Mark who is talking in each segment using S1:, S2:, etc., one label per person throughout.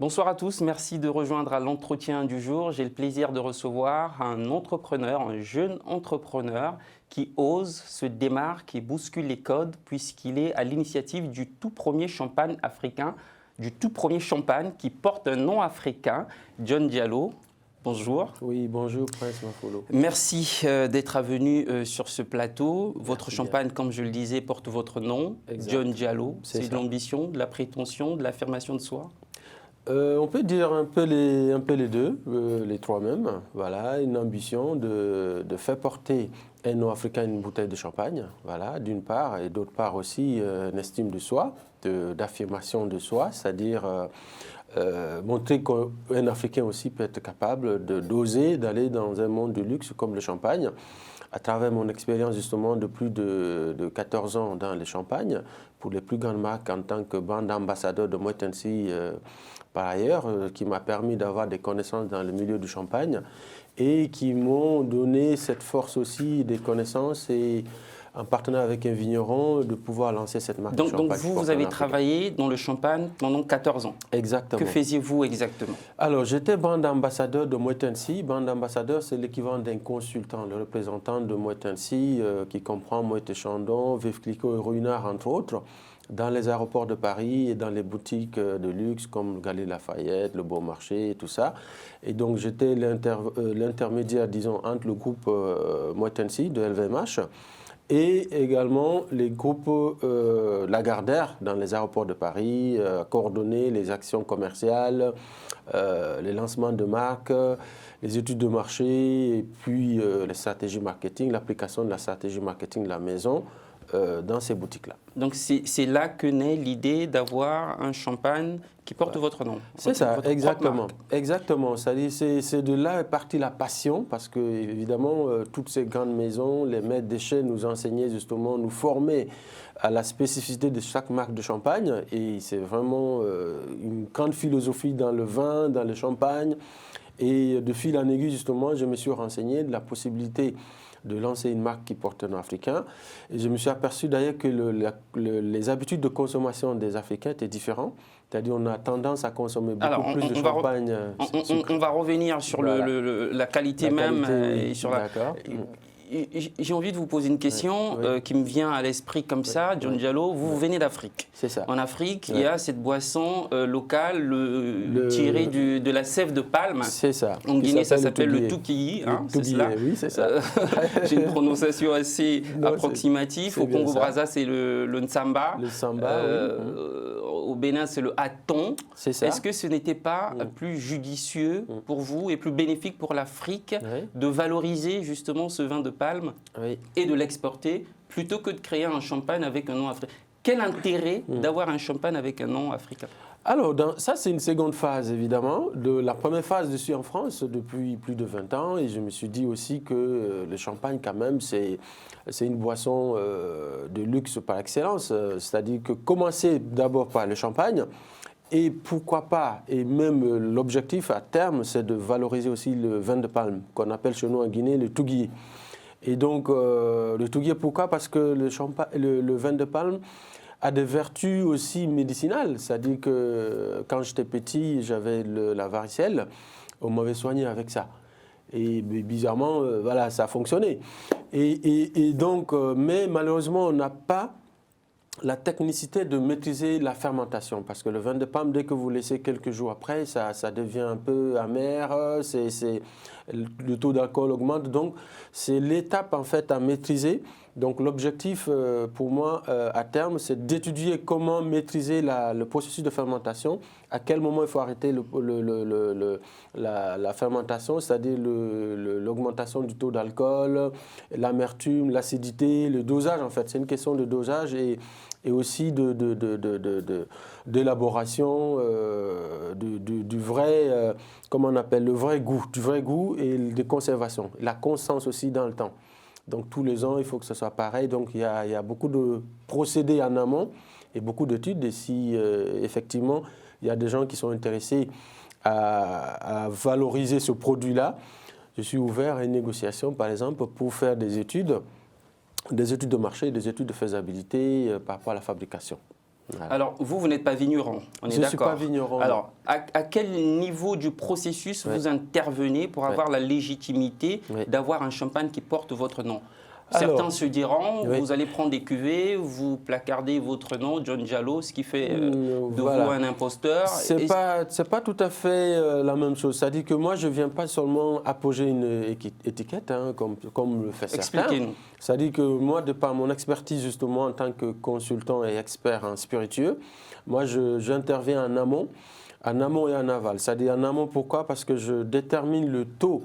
S1: Bonsoir à tous, merci de rejoindre à l'entretien du jour. J'ai le plaisir de recevoir un entrepreneur, un jeune entrepreneur qui ose, se démarque et bouscule les codes puisqu'il est à l'initiative du tout premier champagne africain, du tout premier champagne qui porte un nom africain, John Diallo. Bonjour.
S2: Oui, bonjour Prince Mafolo.
S1: Merci d'être venu sur ce plateau. Votre champagne, comme je le disais, porte votre nom,
S2: Exact.
S1: John Diallo. C'est de
S2: ça.
S1: l'ambition, de la prétention, de l'affirmation de soi?
S2: On peut dire un peu les deux, les trois même. Voilà, une ambition de faire porter un nom africain une bouteille de champagne, voilà, d'une part, et d'autre part aussi une estime de soi, d'affirmation de soi, c'est-à-dire montrer qu'un Africain aussi peut être capable d'oser d'aller dans un monde de luxe comme le champagne. À travers mon expérience justement de plus de 14 ans dans les champagnes, pour les plus grandes marques en tant que brand ambassadeur de Moet Hennessy par ailleurs, qui m'a permis d'avoir des connaissances dans le milieu du champagne et qui m'ont donné cette force aussi des connaissances et en partenariat avec un vigneron, de pouvoir lancer cette marque de champagne.
S1: Donc vous avez travaillé dans le champagne pendant 14 ans.
S2: Exactement.
S1: Que faisiez-vous exactement?
S2: Alors, j'étais brand ambassadeur de Moet Hennessy. Brand ambassadeur, c'est l'équivalent d'un consultant, le représentant de Moet Hennessy, qui comprend Moet Chandon, Veuve Clicquot et Ruinart, entre autres, dans les aéroports de Paris et dans les boutiques de luxe comme le Galeries Lafayette, le Bon Marché et tout ça. Et donc, j'étais l'intermédiaire, disons, entre le groupe Moet Hennessy de LVMH et également les groupes Lagardère dans les aéroports de Paris, coordonner les actions commerciales, les lancements de marques, les études de marché et puis les stratégies marketing, l'application de la stratégie marketing de la maison dans ces boutiques-là.
S1: Donc c'est là que naît l'idée d'avoir un champagne qui porte votre nom.
S2: C'est ça, exactement. Exactement. C'est de là est partie la passion, parce que évidemment, toutes ces grandes maisons, les maîtres d'échelle nous enseignaient justement, nous formaient à la spécificité de chaque marque de champagne. Et c'est vraiment une grande philosophie dans le vin, dans le champagne. Et de fil en aiguille, justement, je me suis renseigné de la possibilité de lancer une marque qui porte un nom africain. Et je me suis aperçu d'ailleurs que les habitudes de consommation des Africains étaient différentes. C'est-à-dire qu'on a tendance à consommer beaucoup plus de champagne.
S1: On va revenir sur voilà. la qualité même. Et sur la... J'ai envie de vous poser une question qui me vient à l'esprit comme ça. John Diallo, vous venez d'Afrique.
S2: C'est ça.
S1: En Afrique, il y a cette boisson locale tirée de la sève de palme.
S2: C'est ça.
S1: En Guinée, ça s'appelle le toukiyi.
S2: C'est cela. Oui, c'est ça.
S1: J'ai une prononciation assez approximative. Au Congo-Brazza, c'est le nsamba.
S2: Le samba,
S1: Au Bénin, c'est le haton.
S2: C'est ça.
S1: Est-ce que ce n'était pas plus judicieux pour vous et plus bénéfique pour l'Afrique de valoriser justement ce vin de palme et de l'exporter plutôt que de créer un champagne avec un nom africain? Quel intérêt d'avoir un champagne avec un nom africain?
S2: Alors, ça, c'est une seconde phase, évidemment. La première phase, je suis en France depuis plus de 20 ans et je me suis dit aussi que le champagne, quand même, c'est une boisson de luxe par excellence. C'est-à-dire que commencer d'abord par le champagne et pourquoi pas, et même l'objectif à terme, c'est de valoriser aussi le vin de palme, qu'on appelle chez nous en Guinée le touguier. Et donc, le touguier, pourquoi? Parce que le vin de palme a des vertus aussi médicinales. C'est-à-dire que quand j'étais petit, j'avais la varicelle, on m'avait soigné avec ça. Et bizarrement, voilà, ça a fonctionné. Et donc, mais malheureusement, on n'a pas la technicité de maîtriser la fermentation, parce que le vin de palme, dès que vous laissez quelques jours après, ça devient un peu amer, le taux d'alcool augmente, donc c'est l'étape en fait à maîtriser. Donc l'objectif pour moi à terme, c'est d'étudier comment maîtriser le processus de fermentation, à quel moment il faut arrêter la fermentation, c'est-à-dire l'augmentation du taux d'alcool, l'amertume, l'acidité, le dosage en fait, c'est une question de dosage et aussi d'élaboration du vrai, comment on appelle, le vrai goût, du vrai goût et de conservation, la constance aussi dans le temps. Donc tous les ans, il faut que ce soit pareil. Donc il y a beaucoup de procédés en amont et beaucoup d'études. Et si effectivement, il y a des gens qui sont intéressés à valoriser ce produit-là, je suis ouvert à une négociation, par exemple, pour faire des études de marché, des études de faisabilité par rapport à la fabrication. Voilà.
S1: Alors, vous n'êtes pas vigneron, on est
S2: Je ne suis pas
S1: d'accord.
S2: vigneron.
S1: Alors, à quel niveau du processus vous intervenez pour avoir la légitimité d'avoir un champagne qui porte votre nom? Certains se diront, vous allez prendre des cuvées, vous placardez votre nom, John Jallow, ce qui fait de vous un imposteur.
S2: C'est pas tout à fait la même chose. C'est-à-dire que moi, je ne viens pas seulement apposer une étiquette, hein, comme le fait certains.
S1: Expliquez-nous.
S2: C'est-à-dire que moi, de par mon expertise justement en tant que consultant et expert en spiritueux, moi, j'interviens en amont et en aval. C'est-à-dire en amont, pourquoi? Parce que je détermine le taux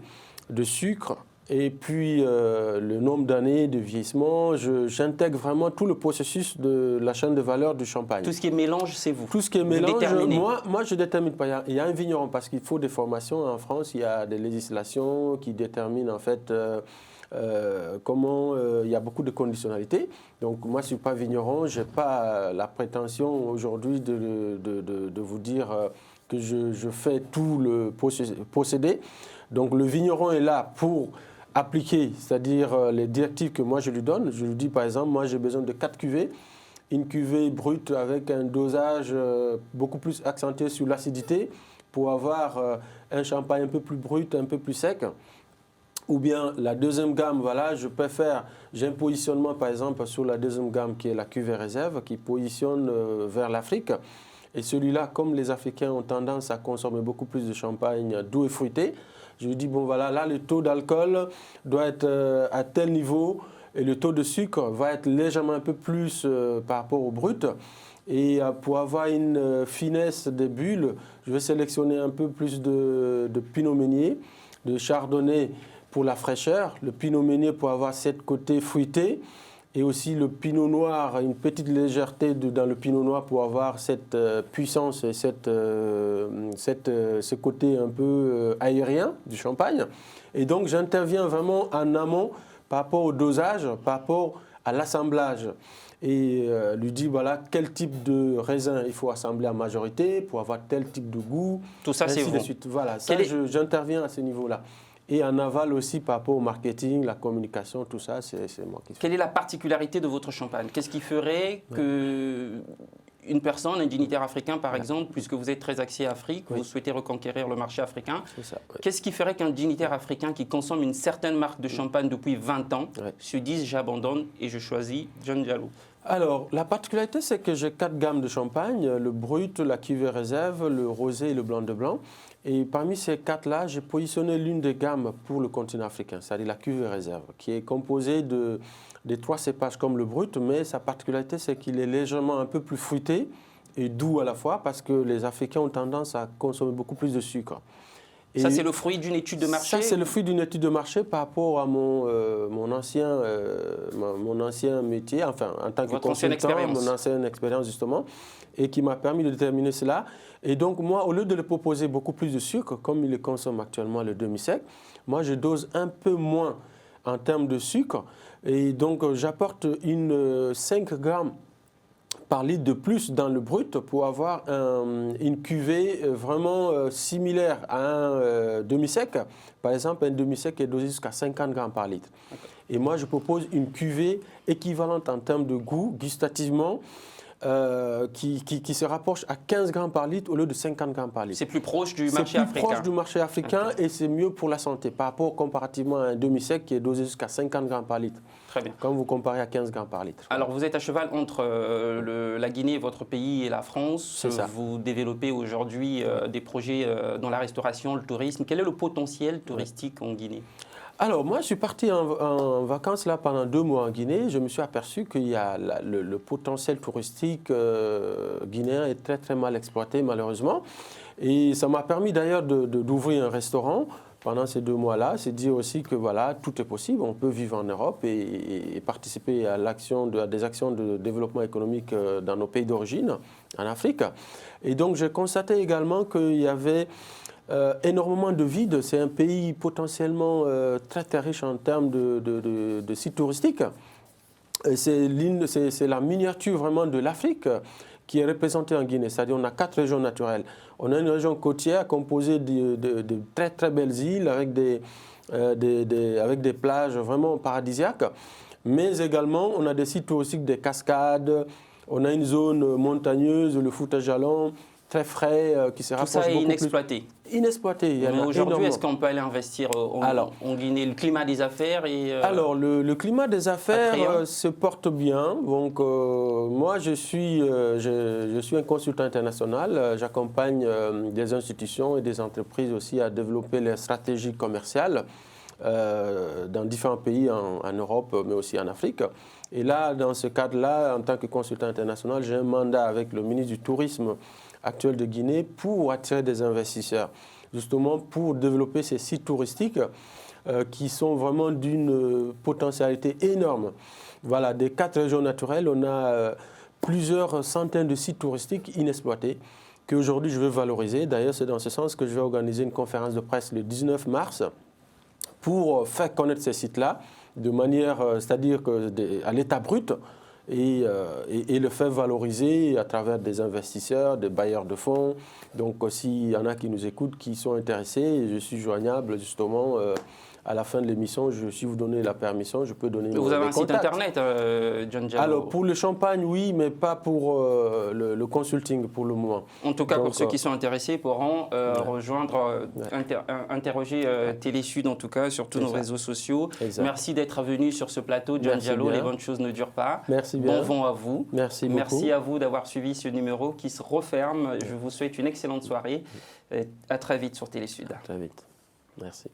S2: de sucre et puis le nombre d'années de vieillissement. J'intègre vraiment tout le processus de la chaîne de valeur du champagne.
S1: Tout ce qui est mélange, c'est vous.
S2: Tout ce qui est mélange, moi je ne détermine pas. Il y a un vigneron parce qu'il faut des formations. En France, il y a des législations qui déterminent en fait comment il y a beaucoup de conditionnalités. Donc moi je ne suis pas vigneron, je n'ai pas la prétention aujourd'hui de vous dire que je fais tout le procédé. Donc le vigneron est là pour appliquer, c'est-à-dire les directives que moi je lui donne. Je lui dis par exemple, moi j'ai besoin de 4 cuvées, une cuvée brute avec un dosage beaucoup plus accentué sur l'acidité pour avoir un champagne un peu plus brut, un peu plus sec. Ou bien la deuxième gamme, voilà, j'ai un positionnement par exemple sur la deuxième gamme qui est la cuvée réserve qui positionne vers l'Afrique. Et celui-là, comme les Africains ont tendance à consommer beaucoup plus de champagne doux et fruité, je lui dis, bon voilà, là le taux d'alcool doit être à tel niveau et le taux de sucre va être légèrement un peu plus par rapport au brut. Et pour avoir une finesse des bulles, je vais sélectionner un peu plus de pinot meunier, de chardonnay pour la fraîcheur, le pinot meunier pour avoir cette côté fruité. Et aussi le pinot noir, une petite légèreté dans le pinot noir pour avoir cette puissance et ce côté un peu aérien du champagne. Et donc j'interviens vraiment en amont par rapport au dosage, par rapport à l'assemblage. Et lui dit voilà quel type de raisin il faut assembler en majorité pour avoir tel type de goût.
S1: Tout ça c'est vous.
S2: Voilà, ça j'interviens à ce niveau-là. Et en aval aussi par rapport au marketing, la communication, tout ça, c'est moi qui fais.
S1: Quelle est la particularité de votre champagne? Qu'est-ce qui ferait qu'une personne, un dignitaire africain par exemple, puisque vous êtes très axé Afrique, vous souhaitez reconquérir le marché africain, qu'est-ce qui ferait qu'un dignitaire africain qui consomme une certaine marque de champagne depuis 20 ans se dise j'abandonne et je choisis John Jallow?
S2: Alors, la particularité, c'est que j'ai 4 gammes de champagne, le brut, la cuvée réserve, le rosé et le blanc de blanc. Et parmi ces 4-là, j'ai positionné l'une des gammes pour le continent africain, c'est-à-dire la cuvée réserve, qui est composée des 3 cépages comme le brut, mais sa particularité, c'est qu'il est légèrement un peu plus fruité et doux à la fois, parce que les Africains ont tendance à consommer beaucoup plus de sucre.
S1: Et ça, c'est le fruit d'une étude de marché?
S2: Ça, c'est le fruit d'une étude de marché par rapport à mon ancien métier, enfin, en tant que consultant, mon ancienne expérience justement, et qui m'a permis de déterminer cela. Et donc, moi, au lieu de le proposer beaucoup plus de sucre, comme il le consomme actuellement le demi-sec, moi, je dose un peu moins en termes de sucre. Et donc, j'apporte 5 grammes par litre de plus dans le brut pour avoir une cuvée vraiment similaire à un demi-sec. Par exemple, un demi-sec est dosé jusqu'à 50 grammes par litre. Et moi, je propose une cuvée équivalente en termes de goût, gustativement, qui se rapproche à 15 grammes par litre au lieu de 50 grammes par litre.
S1: C'est plus proche du marché africain.
S2: C'est plus proche du marché africain et c'est mieux pour la santé par rapport comparativement à un demi-sec qui est dosé jusqu'à 50 grammes par litre.
S1: Très bien.
S2: Quand vous comparez à 15 grammes par litre.
S1: Alors vous êtes à cheval entre la Guinée, votre pays, et la France.
S2: C'est ça.
S1: Vous développez aujourd'hui des projets dans la restauration, le tourisme. Quel est le potentiel touristique en Guinée ?
S2: Alors, moi, je suis parti en vacances là pendant 2 mois en Guinée. Je me suis aperçu qu'il y a le potentiel touristique guinéen est très, très mal exploité, malheureusement. Et ça m'a permis d'ailleurs d'ouvrir un restaurant pendant ces 2 mois-là. C'est dire aussi que voilà, tout est possible. On peut vivre en Europe et participer à des actions de développement économique dans nos pays d'origine, en Afrique. Et donc, j'ai constaté également qu'il y avait énormément de vide. C'est un pays potentiellement très très riche en termes de sites touristiques. C'est la miniature vraiment de l'Afrique qui est représentée en Guinée. C'est-à-dire on a 4 régions naturelles. On a une région côtière composée de très très belles îles avec des plages vraiment paradisiaques. Mais également on a des sites touristiques, des cascades, On a une zone montagneuse, le Fouta Djallon, très frais, qui se rapproche beaucoup plus.
S1: Tout ça est inexploité.
S2: Inexploité.
S1: Mais aujourd'hui, est-ce qu'on peut aller investir en Guinée? Le climat des affaires
S2: Alors, le climat des affaires se porte bien. Donc, moi, je suis un consultant international. J'accompagne des institutions et des entreprises aussi à développer les stratégies commerciales dans différents pays en Europe, mais aussi en Afrique. Et là, dans ce cadre-là, en tant que consultant international, j'ai un mandat avec le ministre du Tourisme actuel de Guinée pour attirer des investisseurs, justement pour développer ces sites touristiques qui sont vraiment d'une potentialité énorme. Voilà, des 4 régions naturelles, on a plusieurs centaines de sites touristiques inexploités qu'aujourd'hui je veux valoriser. D'ailleurs, c'est dans ce sens que je vais organiser une conférence de presse le 19 mars pour faire connaître ces sites-là de manière, c'est-à-dire à l'état brut, et le faire valoriser à travers des investisseurs, des bailleurs de fonds. Donc, s'il y en a qui nous écoutent, qui sont intéressés, je suis joignable justement à la fin de l'émission. Si vous donnez la permission, je peux donner mes contacts.
S1: Vous avez un site internet, John Diallo?
S2: Alors, pour le champagne, oui, mais pas pour le consulting pour le moment.
S1: En tout cas, pour ceux qui sont intéressés, pourront rejoindre, interroger Télésud, en tout cas, sur tous nos réseaux sociaux. Exact. Merci d'être venu sur ce plateau, John Diallo. Les bonnes choses ne durent pas.
S2: Merci bien.
S1: Bon vent à vous.
S2: Merci beaucoup.
S1: Merci à vous d'avoir suivi ce numéro qui se referme. Je vous souhaite une excellente soirée. À très vite sur Télésud.
S2: Très vite. Merci.